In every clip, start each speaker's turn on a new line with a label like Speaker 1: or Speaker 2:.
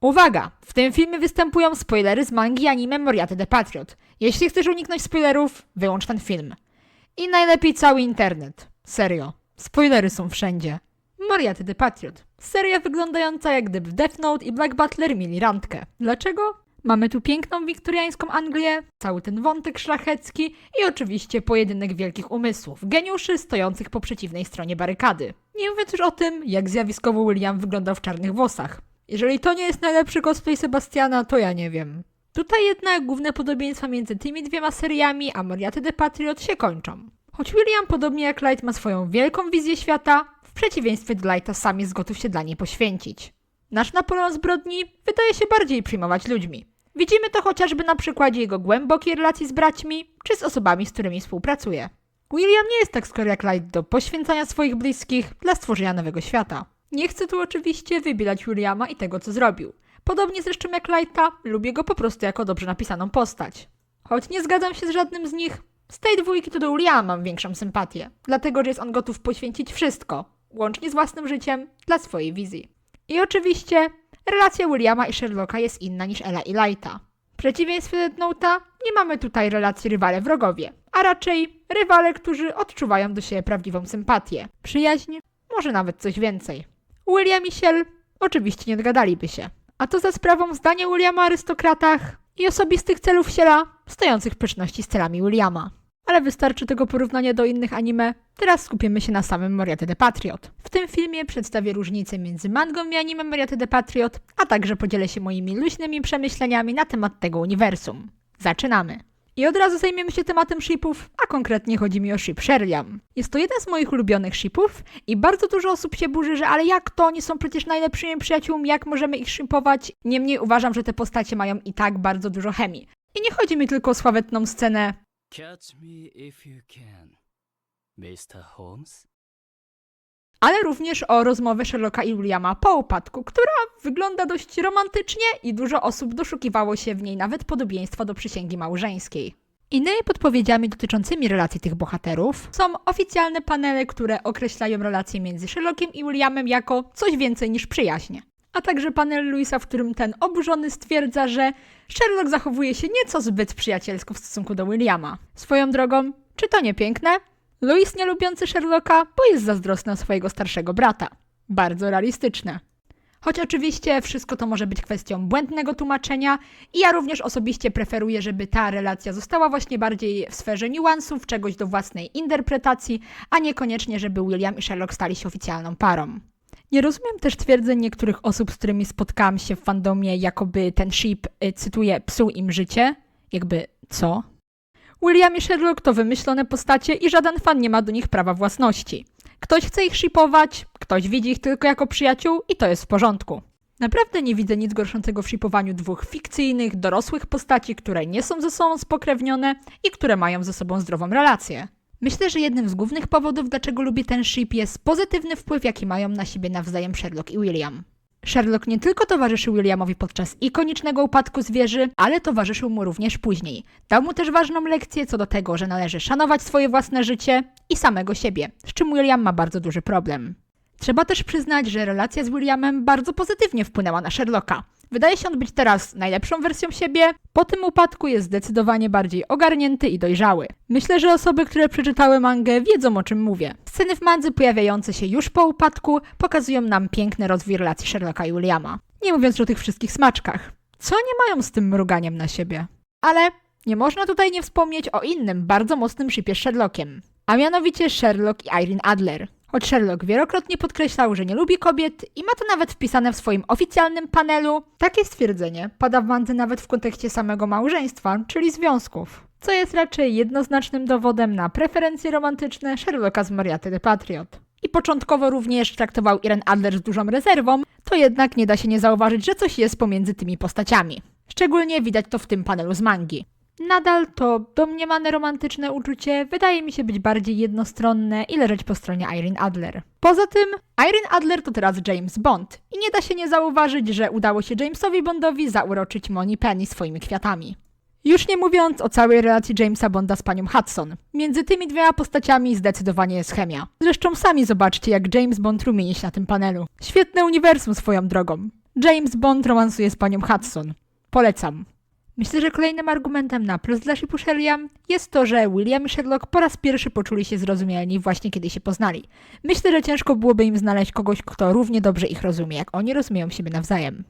Speaker 1: Uwaga! W tym filmie występują spoilery z mangi anime Moriarty the Patriot. Jeśli chcesz uniknąć spoilerów, wyłącz ten film. I najlepiej cały internet. Serio. Spoilery są wszędzie. Moriarty the Patriot. Seria wyglądająca jak gdyby Death Note i Black Butler mieli randkę. Dlaczego? Mamy tu piękną wiktoriańską Anglię, cały ten wątek szlachecki i oczywiście pojedynek wielkich umysłów, geniuszy stojących po przeciwnej stronie barykady. Nie mówiąc już o tym, jak zjawiskowo William wyglądał w czarnych włosach. Jeżeli to nie jest najlepszy cosplay Sebastiana, to ja nie wiem. Tutaj jednak główne podobieństwa między tymi dwiema seriami a Moriarty the Patriot się kończą. Choć William, podobnie jak Light, ma swoją wielką wizję świata, w przeciwieństwie do Lighta sam jest gotów się dla niej poświęcić. Nasz Napoleon zbrodni wydaje się bardziej przyjmować ludźmi. Widzimy to chociażby na przykładzie jego głębokiej relacji z braćmi, czy z osobami, z którymi współpracuje. William nie jest tak skory jak Light do poświęcania swoich bliskich dla stworzenia nowego świata. Nie chcę tu oczywiście wybielać Williama i tego, co zrobił. Podobnie zresztą jak Lighta, lubię go po prostu jako dobrze napisaną postać. Choć nie zgadzam się z żadnym z nich, z tej dwójki to do Williama mam większą sympatię, dlatego że jest on gotów poświęcić wszystko, łącznie z własnym życiem, dla swojej wizji. I oczywiście relacja Williama i Sherlocka jest inna niż Ella i Lighta. W przeciwieństwie do Death Note'a nie mamy tutaj relacji rywale-wrogowie, a raczej rywale, którzy odczuwają do siebie prawdziwą sympatię, przyjaźń, może nawet coś więcej. William i Shell oczywiście nie dogadaliby się, a to za sprawą zdania Williama o arystokratach i osobistych celów Shella stojących w sprzeczności z celami Williama. Ale wystarczy tego porównania do innych anime, teraz skupimy się na samym Moriarty the Patriot. W tym filmie przedstawię różnice między mangą i anime Moriarty the Patriot, a także podzielę się moimi luźnymi przemyśleniami na temat tego uniwersum. Zaczynamy! I od razu zajmiemy się tematem shipów, a konkretnie chodzi mi o ship Sherliam. Jest to jeden z moich ulubionych shipów i bardzo dużo osób się burzy, że ale jak to, oni są przecież najlepszymi przyjaciółmi, jak możemy ich shipować? Niemniej uważam, że te postacie mają i tak bardzo dużo chemii. I nie chodzi mi tylko o sławetną scenę
Speaker 2: Catch me if you can, Mr. Holmes.
Speaker 1: ale również o rozmowę Sherlocka i Williama po upadku, która wygląda dość romantycznie i dużo osób doszukiwało się w niej nawet podobieństwa do przysięgi małżeńskiej. Innymi podpowiedziami dotyczącymi relacji tych bohaterów są oficjalne panele, które określają relacje między Sherlockiem i Williamem jako coś więcej niż przyjaźń. A także panel Louisa, w którym ten oburzony stwierdza, że Sherlock zachowuje się nieco zbyt przyjacielsko w stosunku do Williama. Swoją drogą, czy to nie piękne? Louis nie lubiący Sherlocka, bo jest zazdrosny o swojego starszego brata. Bardzo realistyczne. Choć oczywiście wszystko to może być kwestią błędnego tłumaczenia i ja również osobiście preferuję, żeby ta relacja została właśnie bardziej w sferze niuansów, czegoś do własnej interpretacji, a niekoniecznie, żeby William i Sherlock stali się oficjalną parą. Nie rozumiem też twierdzeń niektórych osób, z którymi spotkałam się w fandomie, jakoby ten ship, cytuję, psuł im życie. Jakby co? William i Sherlock to wymyślone postacie i żaden fan nie ma do nich prawa własności. Ktoś chce ich shipować, ktoś widzi ich tylko jako przyjaciół i to jest w porządku. Naprawdę nie widzę nic gorszącego w shipowaniu dwóch fikcyjnych, dorosłych postaci, które nie są ze sobą spokrewnione i które mają ze sobą zdrową relację. Myślę, że jednym z głównych powodów, dlaczego lubię ten ship, jest pozytywny wpływ, jaki mają na siebie nawzajem Sherlock i William. Sherlock nie tylko towarzyszył Williamowi podczas ikonicznego upadku z wieży, ale towarzyszył mu również później. Dał mu też ważną lekcję co do tego, że należy szanować swoje własne życie i samego siebie, z czym William ma bardzo duży problem. Trzeba też przyznać, że relacja z Williamem bardzo pozytywnie wpłynęła na Sherlocka. Wydaje się on być teraz najlepszą wersją siebie, po tym upadku jest zdecydowanie bardziej ogarnięty i dojrzały. Myślę, że osoby, które przeczytały mangę, wiedzą, o czym mówię. Sceny w mandze pojawiające się już po upadku pokazują nam piękny rozwój relacji Sherlocka i Williama. Nie mówiąc już o tych wszystkich smaczkach. Co nie mają z tym mruganiem na siebie? Ale nie można tutaj nie wspomnieć o innym, bardzo mocnym shipie z Sherlockiem. A mianowicie Sherlock i Irene Adler. Choć Sherlock wielokrotnie podkreślał, że nie lubi kobiet i ma to nawet wpisane w swoim oficjalnym panelu, takie stwierdzenie pada w mandze nawet w kontekście samego małżeństwa, czyli związków. Co jest raczej jednoznacznym dowodem na preferencje romantyczne Sherlocka z Moriarty the Patriot. I początkowo również traktował Irene Adler z dużą rezerwą, to jednak nie da się nie zauważyć, że coś jest pomiędzy tymi postaciami. Szczególnie widać to w tym panelu z mangi. Nadal to domniemane romantyczne uczucie wydaje mi się być bardziej jednostronne i leżeć po stronie Irene Adler. Poza tym, Irene Adler to teraz James Bond i nie da się nie zauważyć, że udało się Jamesowi Bondowi zauroczyć Moni Penny swoimi kwiatami. Już nie mówiąc o całej relacji Jamesa Bonda z panią Hudson. Między tymi dwiema postaciami zdecydowanie jest chemia. Zresztą sami zobaczcie, jak James Bond rumieni się na tym panelu. Świetne uniwersum swoją drogą. James Bond romansuje z panią Hudson. Polecam. Myślę, że kolejnym argumentem na plus dla shipu Sherliam jest to, że William i Sherlock po raz pierwszy poczuli się zrozumiani właśnie kiedy się poznali. Myślę, że ciężko byłoby im znaleźć kogoś, kto równie dobrze ich rozumie, jak oni rozumieją siebie nawzajem.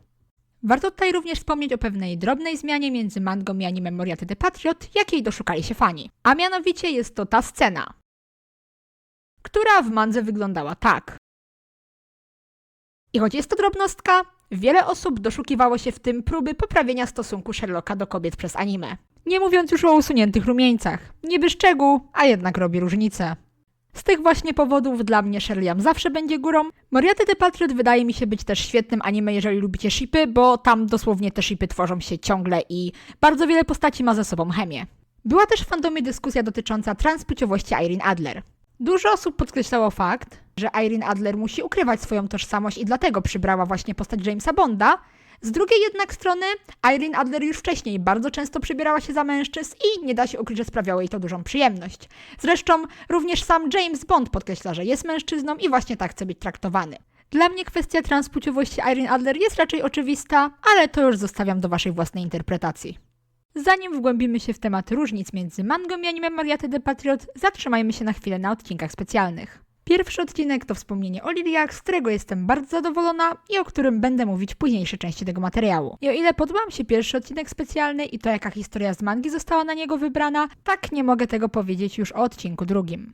Speaker 1: Warto tutaj również wspomnieć o pewnej drobnej zmianie między mangą i anime Moriarty the Patriot, jakiej doszukali się fani. A mianowicie jest to ta scena, która w mandze wyglądała tak. I choć jest to drobnostka, wiele osób doszukiwało się w tym próby poprawienia stosunku Sherlocka do kobiet przez anime. Nie mówiąc już o usuniętych rumieńcach. Niby szczegół, a jednak robi różnicę. Z tych właśnie powodów dla mnie Sherliam zawsze będzie górą. Moriarty the Patriot wydaje mi się być też świetnym anime, jeżeli lubicie shipy, bo tam dosłownie te shipy tworzą się ciągle i bardzo wiele postaci ma ze sobą chemię. Była też w fandomie dyskusja dotycząca transpłciowości Irene Adler. Dużo osób podkreślało fakt, że Irene Adler musi ukrywać swoją tożsamość i dlatego przybrała właśnie postać Jamesa Bonda. Z drugiej jednak strony Irene Adler już wcześniej bardzo często przebierała się za mężczyzn i nie da się ukryć, że sprawiało jej to dużą przyjemność. Zresztą również sam James Bond podkreśla, że jest mężczyzną i właśnie tak chce być traktowany. Dla mnie kwestia transpłciowości Irene Adler jest raczej oczywista, ale to już zostawiam do waszej własnej interpretacji. Zanim wgłębimy się w tematy różnic między mangą i anime Moriarty the Patriot, zatrzymajmy się na chwilę na odcinkach specjalnych. Pierwszy odcinek to wspomnienie o liliach, z którego jestem bardzo zadowolona i o którym będę mówić w późniejszej części tego materiału. I o ile podobał mi się pierwszy odcinek specjalny i to jaka historia z mangi została na niego wybrana, tak nie mogę tego powiedzieć już o odcinku drugim.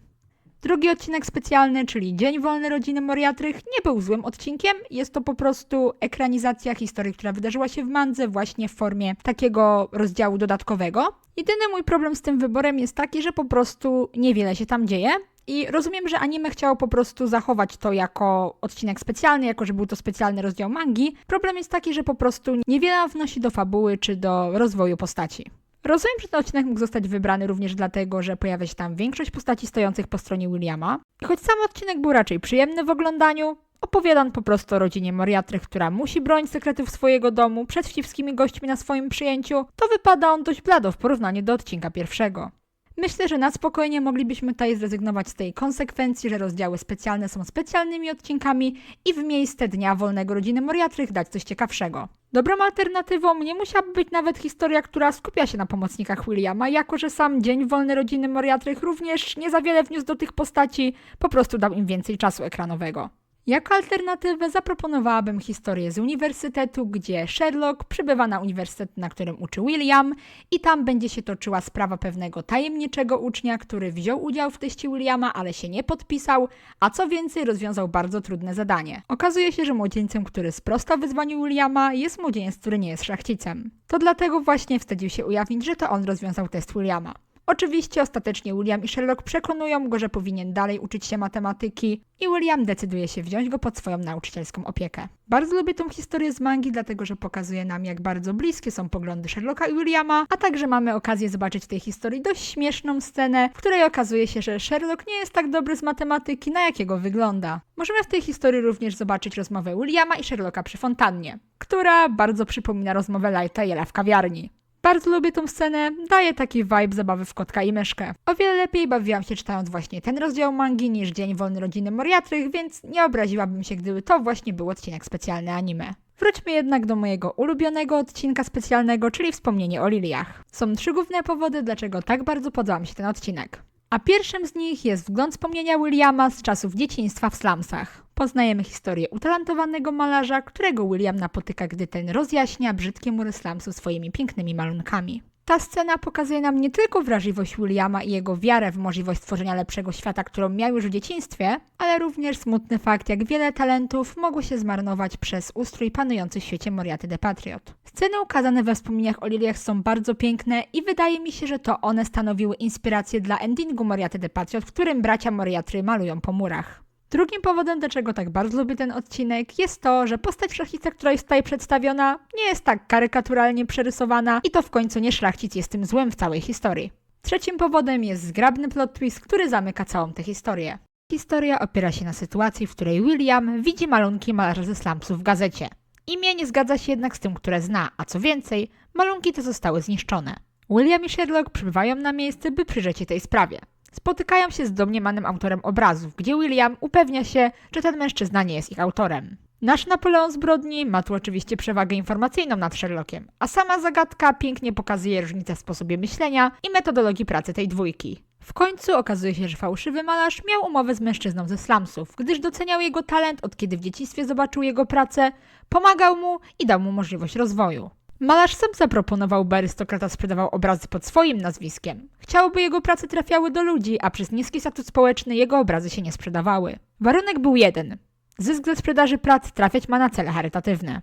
Speaker 1: Drugi odcinek specjalny, czyli Dzień Wolny Rodziny Moriartych, nie był złym odcinkiem. Jest to po prostu ekranizacja historii, która wydarzyła się w mandze właśnie w formie takiego rozdziału dodatkowego. Jedyny mój problem z tym wyborem jest taki, że po prostu niewiele się tam dzieje. I rozumiem, że anime chciało po prostu zachować to jako odcinek specjalny, jako że był to specjalny rozdział mangi. Problem jest taki, że po prostu niewiele wnosi do fabuły czy do rozwoju postaci. Rozumiem, że ten odcinek mógł zostać wybrany również dlatego, że pojawia się tam większość postaci stojących po stronie Williama. I choć sam odcinek był raczej przyjemny w oglądaniu, opowiada on po prostu o rodzinie Moriartych, która musi bronić sekretów swojego domu przed wścibskimi gośćmi na swoim przyjęciu, to wypada on dość blado w porównaniu do odcinka pierwszego. Myślę, że na spokojnie moglibyśmy tutaj zrezygnować z tej konsekwencji, że rozdziały specjalne są specjalnymi odcinkami i w miejsce Dnia Wolnego Rodziny Moriartych dać coś ciekawszego. Dobrą alternatywą nie musiałaby być nawet historia, która skupia się na pomocnikach Williama, jako że sam Dzień Wolny Rodziny Moriartych również nie za wiele wniósł do tych postaci, po prostu dał im więcej czasu ekranowego. Jako alternatywę zaproponowałabym historię z uniwersytetu, gdzie Sherlock przybywa na uniwersytet, na którym uczy William i tam będzie się toczyła sprawa pewnego tajemniczego ucznia, który wziął udział w teście Williama, ale się nie podpisał, a co więcej rozwiązał bardzo trudne zadanie. Okazuje się, że młodzieńcem, który sprostał wyzwaniu Williama, jest młodzieniec, który nie jest szlachcicem. To dlatego właśnie wstydził się ujawnić, że to on rozwiązał test Williama. Oczywiście ostatecznie William i Sherlock przekonują go, że powinien dalej uczyć się matematyki i William decyduje się wziąć go pod swoją nauczycielską opiekę. Bardzo lubię tą historię z mangi, dlatego że pokazuje nam, jak bardzo bliskie są poglądy Sherlocka i Williama, a także mamy okazję zobaczyć w tej historii dość śmieszną scenę, w której okazuje się, że Sherlock nie jest tak dobry z matematyki, na jakiego wygląda. Możemy w tej historii również zobaczyć rozmowę Williama i Sherlocka przy fontannie, która bardzo przypomina rozmowę Lighta i Ella w kawiarni. Bardzo lubię tą scenę, daje taki vibe zabawy w kotka i myszkę. O wiele lepiej bawiłam się czytając właśnie ten rozdział mangi niż Dzień Wolny Rodziny Moriartych, więc nie obraziłabym się, gdyby to właśnie był odcinek specjalny anime. Wróćmy jednak do mojego ulubionego odcinka specjalnego, czyli wspomnienie o liliach. Są 3 główne powody, dlaczego tak bardzo podoba mi się ten odcinek. A pierwszym z nich jest wgląd wspomnienia Williama z czasów dzieciństwa w slumsach. Poznajemy historię utalentowanego malarza, którego William napotyka, gdy ten rozjaśnia brzydkie mury slumsu swoimi pięknymi malunkami. Ta scena pokazuje nam nie tylko wrażliwość Williama i jego wiarę w możliwość stworzenia lepszego świata, którą miał już w dzieciństwie, ale również smutny fakt, jak wiele talentów mogło się zmarnować przez ustrój panujący w świecie Moriarty the Patriot. Sceny ukazane we wspomnieniach o liliach są bardzo piękne i wydaje mi się, że to one stanowiły inspirację dla endingu Moriarty the Patriot, w którym bracia Moriarty malują po murach. Drugim powodem, dlaczego tak bardzo lubię ten odcinek, jest to, że postać szlachcica, która jest tutaj przedstawiona, nie jest tak karykaturalnie przerysowana i to w końcu nie szlachcic jest tym złym w całej historii. Trzecim powodem jest zgrabny plot twist, który zamyka całą tę historię. Historia opiera się na sytuacji, w której William widzi malunki malarza ze slumsu w gazecie. Imię nie zgadza się jednak z tym, które zna, a co więcej, malunki te zostały zniszczone. William i Sherlock przybywają na miejsce, by przyjrzeć się tej sprawie. Spotykają się z domniemanym autorem obrazów, gdzie William upewnia się, że ten mężczyzna nie jest ich autorem. Nasz Napoleon zbrodni ma tu oczywiście przewagę informacyjną nad Sherlockiem, a sama zagadka pięknie pokazuje różnicę w sposobie myślenia i metodologii pracy tej dwójki. W końcu okazuje się, że fałszywy malarz miał umowę z mężczyzną ze slumsów, gdyż doceniał jego talent, od kiedy w dzieciństwie zobaczył jego pracę, pomagał mu i dał mu możliwość rozwoju. Malarz sam zaproponował, by arystokrata sprzedawał obrazy pod swoim nazwiskiem. Chciał, by jego prace trafiały do ludzi, a przez niski status społeczny jego obrazy się nie sprzedawały. Warunek był jeden. Zysk ze sprzedaży prac trafiać ma na cele charytatywne.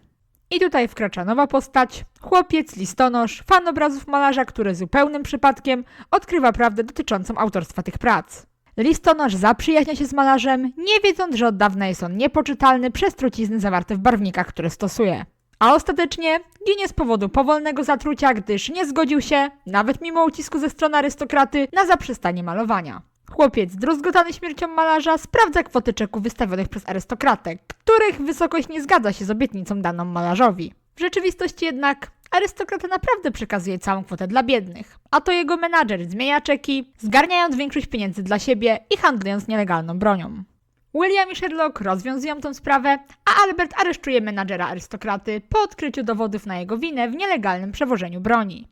Speaker 1: I tutaj wkracza nowa postać, chłopiec, listonosz, fan obrazów malarza, który zupełnym przypadkiem odkrywa prawdę dotyczącą autorstwa tych prac. Listonosz zaprzyjaźnia się z malarzem, nie wiedząc, że od dawna jest on niepoczytalny przez trucizny zawarte w barwnikach, które stosuje. A ostatecznie ginie z powodu powolnego zatrucia, gdyż nie zgodził się, nawet mimo ucisku ze strony arystokraty, na zaprzestanie malowania. Chłopiec, druzgotany śmiercią malarza, sprawdza kwoty czeków wystawionych przez arystokratę, których wysokość nie zgadza się z obietnicą daną malarzowi. W rzeczywistości jednak arystokrata naprawdę przekazuje całą kwotę dla biednych, a to jego menadżer zmienia czeki, zgarniając większość pieniędzy dla siebie i handlując nielegalną bronią. William i Sherlock rozwiązują tę sprawę, a Albert aresztuje menadżera arystokraty po odkryciu dowodów na jego winę w nielegalnym przewożeniu broni.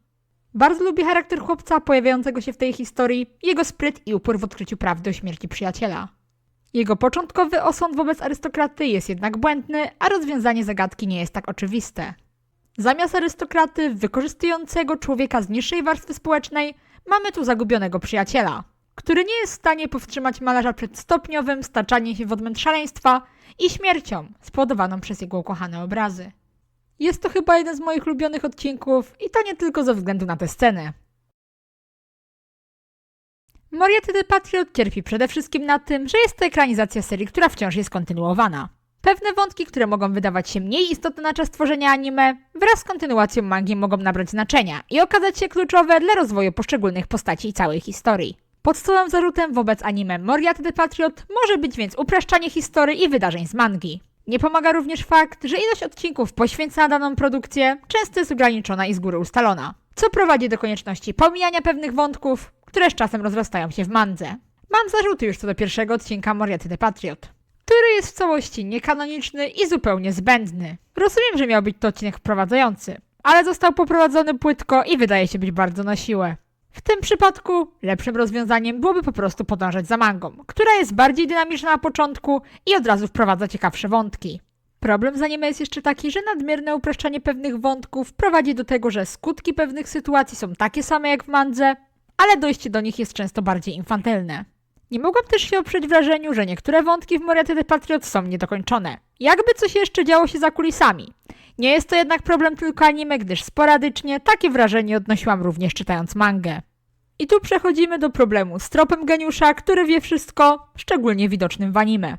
Speaker 1: Bardzo lubię charakter chłopca pojawiającego się w tej historii, jego spryt i upór w odkryciu prawdy o śmierci przyjaciela. Jego początkowy osąd wobec arystokraty jest jednak błędny, a rozwiązanie zagadki nie jest tak oczywiste. Zamiast arystokraty, wykorzystującego człowieka z niższej warstwy społecznej, mamy tu zagubionego przyjaciela, który nie jest w stanie powstrzymać malarza przed stopniowym staczaniem się w odmęt szaleństwa i śmiercią spowodowaną przez jego ukochane obrazy. Jest to chyba jeden z moich ulubionych odcinków i to nie tylko ze względu na tę scenę. Moriarty the Patriot cierpi przede wszystkim na tym, że jest to ekranizacja serii, która wciąż jest kontynuowana. Pewne wątki, które mogą wydawać się mniej istotne na czas tworzenia anime, wraz z kontynuacją mangi mogą nabrać znaczenia i okazać się kluczowe dla rozwoju poszczególnych postaci i całej historii. Podstawowym zarzutem wobec anime Moriarty the Patriot może być więc upraszczanie historii i wydarzeń z mangi. Nie pomaga również fakt, że ilość odcinków poświęcona daną produkcję często jest ograniczona i z góry ustalona, co prowadzi do konieczności pomijania pewnych wątków, które z czasem rozrastają się w mandze. Mam zarzuty już co do pierwszego odcinka Moriarty the Patriot, który jest w całości niekanoniczny i zupełnie zbędny. Rozumiem, że miał być to odcinek wprowadzający, ale został poprowadzony płytko i wydaje się być bardzo na siłę. W tym przypadku lepszym rozwiązaniem byłoby po prostu podążać za mangą, która jest bardziej dynamiczna na początku i od razu wprowadza ciekawsze wątki. Problem z anime jest jeszcze taki, że nadmierne upraszczanie pewnych wątków prowadzi do tego, że skutki pewnych sytuacji są takie same jak w mandze, ale dojście do nich jest często bardziej infantylne. Nie mogłam też się oprzeć wrażeniu, że niektóre wątki w Moriarty the Patriot są niedokończone. Jakby coś jeszcze działo się za kulisami. Nie jest to jednak problem tylko anime, gdyż sporadycznie takie wrażenie odnosiłam również czytając mangę. I tu przechodzimy do problemu z tropem geniusza, który wie wszystko, szczególnie widocznym w anime.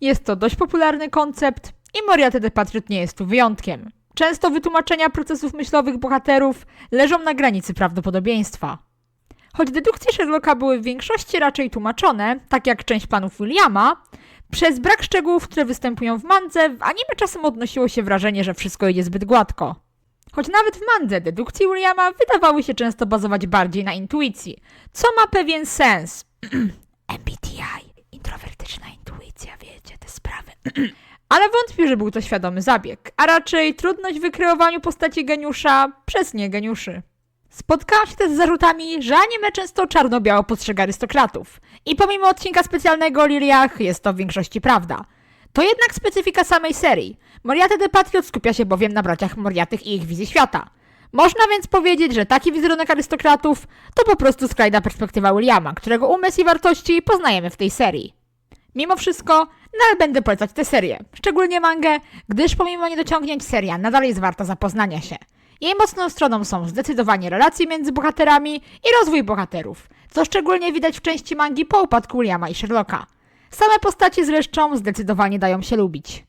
Speaker 1: Jest to dość popularny koncept i Moriarty the Patriot nie jest tu wyjątkiem. Często wytłumaczenia procesów myślowych bohaterów leżą na granicy prawdopodobieństwa. Choć dedukcje Sherlocka były w większości raczej tłumaczone, tak jak część planów Williama, przez brak szczegółów, które występują w mandze, w anime czasem odnosiło się wrażenie, że wszystko idzie zbyt gładko. Choć nawet w mandze dedukcje Williama wydawały się często bazować bardziej na intuicji, co ma pewien sens. MBTI, introwertyczna intuicja, wiecie, te sprawy. Ale wątpię, że był to świadomy zabieg, a raczej trudność w wykreowaniu postaci geniusza przez niegeniuszy. Spotkałam się też z zarzutami, że anime często czarno-biało postrzega arystokratów. I pomimo odcinka specjalnego o liliach, jest to w większości prawda. To jednak specyfika samej serii. Moriarty the Patriot skupia się bowiem na braciach Moriartych i ich wizji świata. Można więc powiedzieć, że taki wizerunek arystokratów to po prostu skrajna perspektywa Williama, którego umysł i wartości poznajemy w tej serii. Mimo wszystko, nadal będę polecać tę serię, szczególnie mangę, gdyż pomimo niedociągnięć seria nadal jest warta zapoznania się. Jej mocną stroną są zdecydowanie relacje między bohaterami i rozwój bohaterów, co szczególnie widać w części mangi po upadku Williama i Sherlocka. Same postacie zresztą zdecydowanie dają się lubić.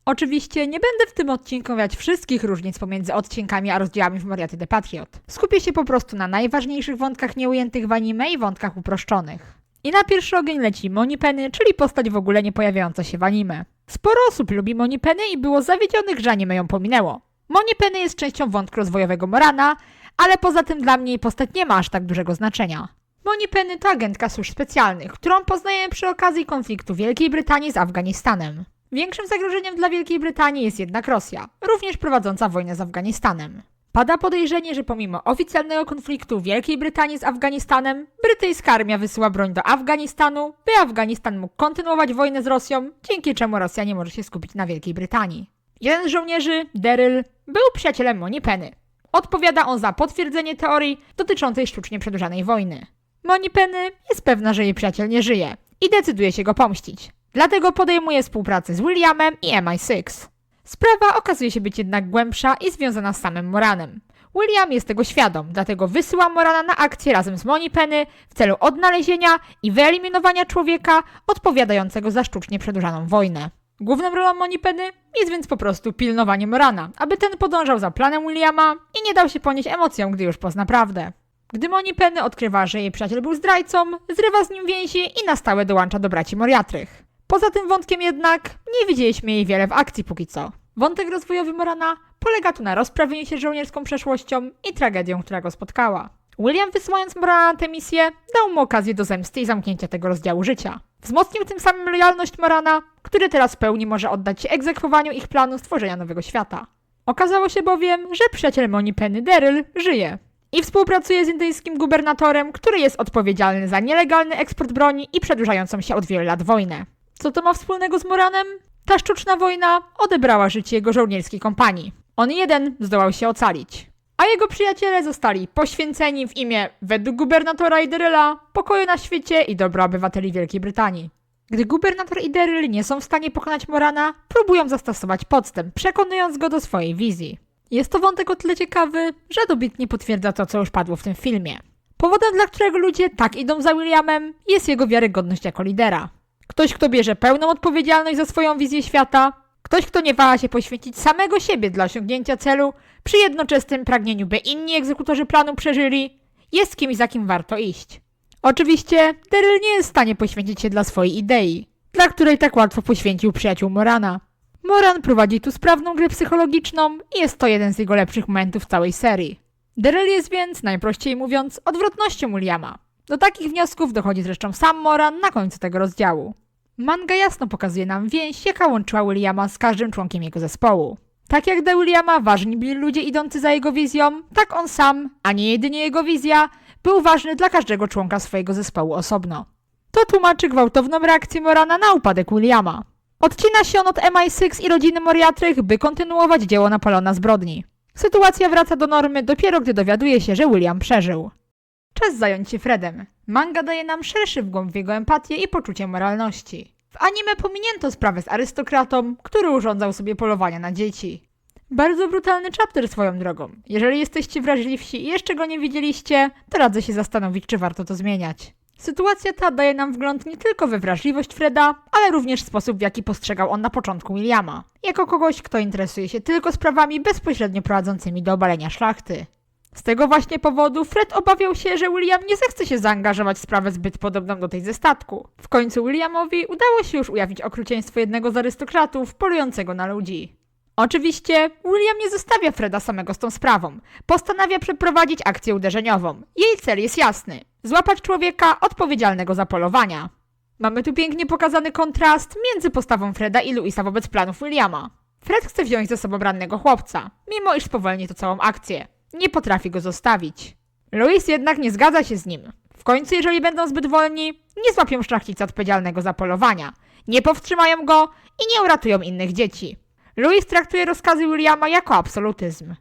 Speaker 1: Oczywiście nie będę w tym odcinku omawiać wszystkich różnic pomiędzy odcinkami a rozdziałami w Moriarty the Patriot. Skupię się po prostu na najważniejszych wątkach nieujętych w anime i wątkach uproszczonych. I na pierwszy ogień leci Moneypenny, czyli postać w ogóle nie pojawiająca się w anime. Sporo osób lubi Moneypenny i było zawiedzionych, że anime ją pominęło. Moneypenny jest częścią wątku rozwojowego Morana, ale poza tym dla mnie jej postać nie ma aż tak dużego znaczenia. Moneypenny to agentka służb specjalnych, którą poznajemy przy okazji konfliktu Wielkiej Brytanii z Afganistanem. Większym zagrożeniem dla Wielkiej Brytanii jest jednak Rosja, również prowadząca wojnę z Afganistanem. Pada podejrzenie, że pomimo oficjalnego konfliktu Wielkiej Brytanii z Afganistanem, brytyjska armia wysyła broń do Afganistanu, by Afganistan mógł kontynuować wojnę z Rosją, dzięki czemu Rosja nie może się skupić na Wielkiej Brytanii. Jeden z żołnierzy, Daryl, był przyjacielem Moni Penny. Odpowiada on za potwierdzenie teorii dotyczącej sztucznie przedłużanej wojny. Moni Penny jest pewna, że jej przyjaciel nie żyje i decyduje się go pomścić. Dlatego podejmuje współpracę z Williamem i MI6. Sprawa okazuje się być jednak głębsza i związana z samym Moranem. William jest tego świadom, dlatego wysyła Morana na akcję razem z Moni Penny w celu odnalezienia i wyeliminowania człowieka odpowiadającego za sztucznie przedłużaną wojnę. Główną rolą Moni Penny jest więc po prostu pilnowanie Morana, aby ten podążał za planem Williama i nie dał się ponieść emocjom, gdy już pozna prawdę. Gdy Moni Penny odkrywa, że jej przyjaciel był zdrajcą, zrywa z nim więzi i na stałe dołącza do braci Moriartych. Poza tym wątkiem jednak nie widzieliśmy jej wiele w akcji póki co. Wątek rozwojowy Morana polega tu na rozprawieniu się z żołnierską przeszłością i tragedią, która go spotkała. William, wysyłając Morana na tę misję, dał mu okazję do zemsty i zamknięcia tego rozdziału życia. Wzmocnił tym samym lojalność Morana, który teraz w pełni może oddać się egzekwowaniu ich planu stworzenia nowego świata. Okazało się bowiem, że przyjaciel Moni Penny, Daryl, żyje i współpracuje z indyjskim gubernatorem, który jest odpowiedzialny za nielegalny eksport broni i przedłużającą się od wielu lat wojnę. Co to ma wspólnego z Moranem? Ta sztuczna wojna odebrała życie jego żołnierskiej kompanii. On jeden zdołał się ocalić, a jego przyjaciele zostali poświęceni w imię, według gubernatora i Daryla, pokoju na świecie i dobra obywateli Wielkiej Brytanii. Gdy gubernator i Daryl nie są w stanie pokonać Morana, próbują zastosować podstęp, przekonując go do swojej wizji. Jest to wątek o tyle ciekawy, że dobitnie potwierdza to, co już padło w tym filmie. Powodem, dla którego ludzie tak idą za Williamem, jest jego wiarygodność jako lidera. Ktoś, kto bierze pełną odpowiedzialność za swoją wizję świata, ktoś, kto nie waha się poświęcić samego siebie dla osiągnięcia celu, przy jednoczesnym pragnieniu, by inni egzekutorzy planu przeżyli, jest kimś, za kim warto iść. Oczywiście, Daryl nie jest w stanie poświęcić się dla swojej idei, dla której tak łatwo poświęcił przyjaciół Morana. Moran prowadzi tu sprawną grę psychologiczną i jest to jeden z jego lepszych momentów w całej serii. Daryl jest więc, najprościej mówiąc, odwrotnością Williama. Do takich wniosków dochodzi zresztą sam Moran na końcu tego rozdziału. Manga jasno pokazuje nam więź, jaka łączyła Williama z każdym członkiem jego zespołu. Tak jak dla Williama ważni byli ludzie idący za jego wizją, tak on sam, a nie jedynie jego wizja, był ważny dla każdego członka swojego zespołu osobno. To tłumaczy gwałtowną reakcję Morana na upadek Williama. Odcina się on od MI6 i rodziny Moriartych, by kontynuować dzieło Napoleona zbrodni. Sytuacja wraca do normy dopiero gdy dowiaduje się, że William przeżył. Czas zająć się Fredem. Manga daje nam szerszy wgłąb w jego empatię i poczucie moralności. W anime pominięto sprawę z arystokratą, który urządzał sobie polowania na dzieci. Bardzo brutalny chapter swoją drogą. Jeżeli jesteście wrażliwsi i jeszcze go nie widzieliście, to radzę się zastanowić, czy warto to zmieniać. Sytuacja ta daje nam wgląd nie tylko we wrażliwość Freda, ale również sposób, w jaki postrzegał on na początku Williama, jako kogoś, kto interesuje się tylko sprawami bezpośrednio prowadzącymi do obalenia szlachty. Z tego właśnie powodu Fred obawiał się, że William nie zechce się zaangażować w sprawę zbyt podobną do tej ze statku. W końcu Williamowi udało się już ujawnić okrucieństwo jednego z arystokratów polującego na ludzi. Oczywiście William nie zostawia Freda samego z tą sprawą. Postanawia przeprowadzić akcję uderzeniową. Jej cel jest jasny. Złapać człowieka odpowiedzialnego za polowania. Mamy tu pięknie pokazany kontrast między postawą Freda i Louisa wobec planów Williama. Fred chce wziąć ze sobą rannego chłopca, mimo iż spowolni to całą akcję. Nie potrafi go zostawić. Louis jednak nie zgadza się z nim. W końcu, jeżeli będą zbyt wolni, nie złapią szlachcica odpowiedzialnego za polowania, nie powstrzymają go i nie uratują innych dzieci. Louis traktuje rozkazy Williama jako absolutyzm.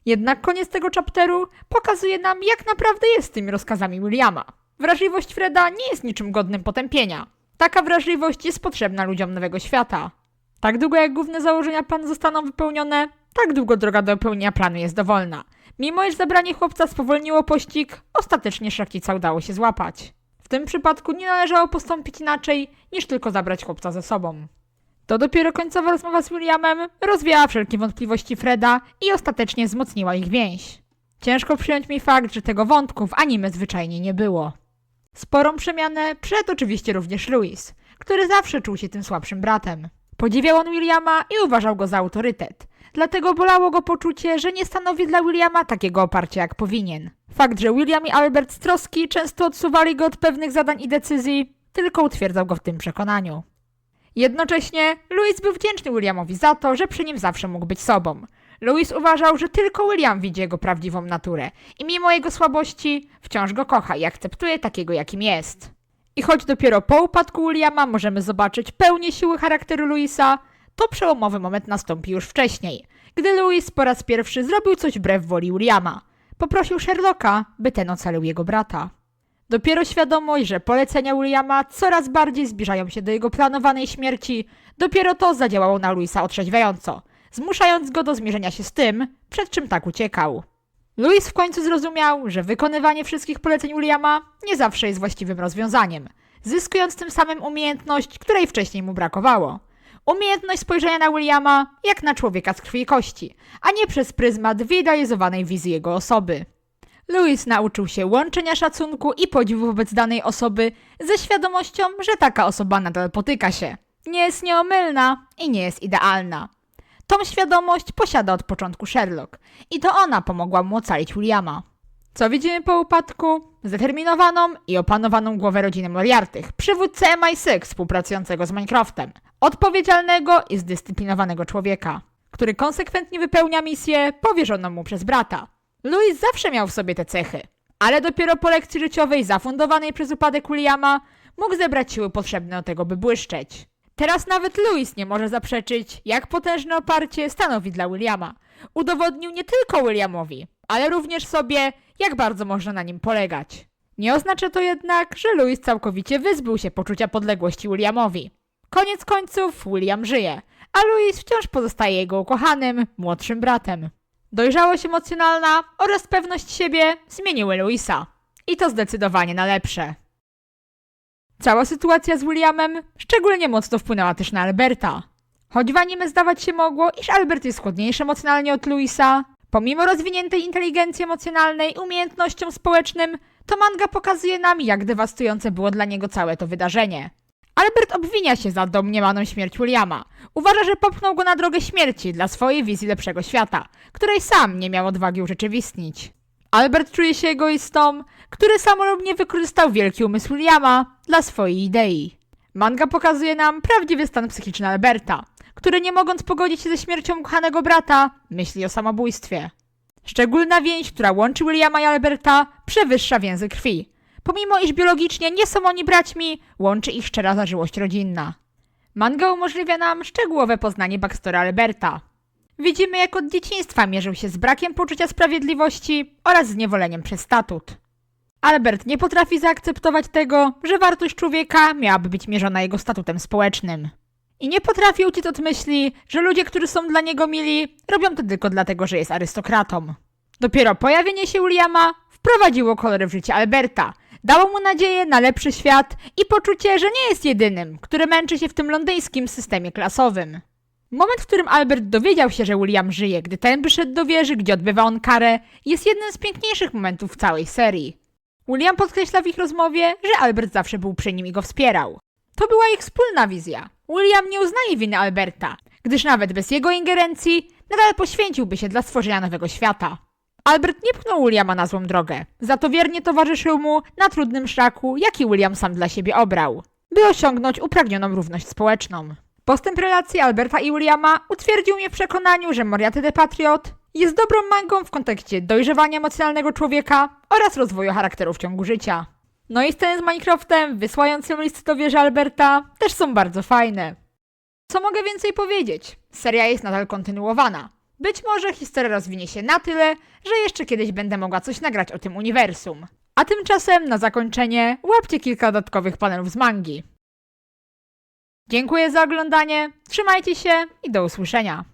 Speaker 1: Jednak koniec tego chapteru pokazuje nam, jak naprawdę jest z tymi rozkazami Williama. Wrażliwość Freda nie jest niczym godnym potępienia. Taka wrażliwość jest potrzebna ludziom nowego świata. Tak długo jak główne założenia planu zostaną wypełnione, tak długo droga do pełnienia planu jest dowolna. Mimo iż zabranie chłopca spowolniło pościg, ostatecznie szlachcica udało się złapać. W tym przypadku nie należało postąpić inaczej, niż tylko zabrać chłopca ze sobą. To dopiero końcowa rozmowa z Williamem rozwiała wszelkie wątpliwości Freda i ostatecznie wzmocniła ich więź. Ciężko przyjąć mi fakt, że tego wątku w anime zwyczajnie nie było. Sporą przemianę przeszedł oczywiście również Louis, który zawsze czuł się tym słabszym bratem. Podziwiał on Williama i uważał go za autorytet. Dlatego bolało go poczucie, że nie stanowi dla Williama takiego oparcia jak powinien. Fakt, że William i Albert z troski często odsuwali go od pewnych zadań i decyzji, tylko utwierdzał go w tym przekonaniu. Jednocześnie Louis był wdzięczny Williamowi za to, że przy nim zawsze mógł być sobą. Louis uważał, że tylko William widzi jego prawdziwą naturę i mimo jego słabości wciąż go kocha i akceptuje takiego, jakim jest. I choć dopiero po upadku Williama możemy zobaczyć pełnię siły charakteru Louisa, to przełomowy moment nastąpi już wcześniej, gdy Louis po raz pierwszy zrobił coś wbrew woli Williama. Poprosił Sherlocka, by ten ocalił jego brata. Dopiero świadomość, że polecenia Williama coraz bardziej zbliżają się do jego planowanej śmierci, dopiero to zadziałało na Louisa otrzeźwiająco, zmuszając go do zmierzenia się z tym, przed czym tak uciekał. Louis w końcu zrozumiał, że wykonywanie wszystkich poleceń Williama nie zawsze jest właściwym rozwiązaniem, zyskując tym samym umiejętność, której wcześniej mu brakowało. Umiejętność spojrzenia na Williama jak na człowieka z krwi i kości, a nie przez pryzmat wyidealizowanej wizji jego osoby. Louis nauczył się łączenia szacunku i podziwu wobec danej osoby ze świadomością, że taka osoba nadal potyka się. Nie jest nieomylna i nie jest idealna. Tą świadomość posiada od początku Sherlock i to ona pomogła mu ocalić Williama. Co widzimy po upadku? Zdeterminowaną i opanowaną głowę rodziny Moriartych, przywódcę MI6 współpracującego z Mycroftem, odpowiedzialnego i zdyscyplinowanego człowieka, który konsekwentnie wypełnia misję powierzoną mu przez brata. Louis zawsze miał w sobie te cechy, ale dopiero po lekcji życiowej zafundowanej przez upadek Williama mógł zebrać siły potrzebne do tego, by błyszczeć. Teraz nawet Louis nie może zaprzeczyć, jak potężne oparcie stanowi dla Williama. Udowodnił nie tylko Williamowi, ale również sobie, jak bardzo można na nim polegać. Nie oznacza to jednak, że Louis całkowicie wyzbył się poczucia podległości Williamowi. Koniec końców William żyje, a Louis wciąż pozostaje jego ukochanym, młodszym bratem. Dojrzałość emocjonalna oraz pewność siebie zmieniły Louisa. I to zdecydowanie na lepsze. Cała sytuacja z Williamem szczególnie mocno wpłynęła też na Alberta. Choć w anime zdawać się mogło, iż Albert jest chłodniejszy emocjonalnie od Louisa, pomimo rozwiniętej inteligencji emocjonalnej i umiejętnościom społecznym, to manga pokazuje nam, jak dewastujące było dla niego całe to wydarzenie. Albert obwinia się za domniemaną śmierć Williama. Uważa, że popchnął go na drogę śmierci dla swojej wizji lepszego świata, której sam nie miał odwagi urzeczywistnić. Albert czuje się egoistą, który samolubnie wykorzystał wielki umysł Williama dla swojej idei. Manga pokazuje nam prawdziwy stan psychiczny Alberta, który nie mogąc pogodzić się ze śmiercią kochanego brata, myśli o samobójstwie. Szczególna więź, która łączy Williama i Alberta, przewyższa więzy krwi. Pomimo iż biologicznie nie są oni braćmi, łączy ich szczera zażyłość rodzinna. Manga umożliwia nam szczegółowe poznanie backstory Alberta. Widzimy, jak od dzieciństwa mierzył się z brakiem poczucia sprawiedliwości oraz zniewoleniem przez statut. Albert nie potrafi zaakceptować tego, że wartość człowieka miałaby być mierzona jego statutem społecznym. I nie potrafi uciec od myśli, że ludzie, którzy są dla niego mili, robią to tylko dlatego, że jest arystokratą. Dopiero pojawienie się Williama wprowadziło kolory w życie Alberta, dało mu nadzieję na lepszy świat i poczucie, że nie jest jedynym, który męczy się w tym londyńskim systemie klasowym. Moment, w którym Albert dowiedział się, że William żyje, gdy ten wyszedł do wieży, gdzie odbywa on karę, jest jednym z piękniejszych momentów w całej serii. William podkreśla w ich rozmowie, że Albert zawsze był przy nim i go wspierał. To była ich wspólna wizja. William nie uznaje winy Alberta, gdyż nawet bez jego ingerencji nadal poświęciłby się dla stworzenia nowego świata. Albert nie pchnął Williama na złą drogę, za to wiernie towarzyszył mu na trudnym szlaku, jaki William sam dla siebie obrał, by osiągnąć upragnioną równość społeczną. Postęp relacji Alberta i Williama utwierdził mnie w przekonaniu, że Moriarty the Patriot jest dobrą mangą w kontekście dojrzewania emocjonalnego człowieka oraz rozwoju charakteru w ciągu życia. No i sceny z Mycroftem, wysyłającym listy do wieży Alberta, też są bardzo fajne. Co mogę więcej powiedzieć? Seria jest nadal kontynuowana. Być może historia rozwinie się na tyle, że jeszcze kiedyś będę mogła coś nagrać o tym uniwersum. A tymczasem na zakończenie łapcie kilka dodatkowych panelów z mangi. Dziękuję za oglądanie, trzymajcie się i do usłyszenia.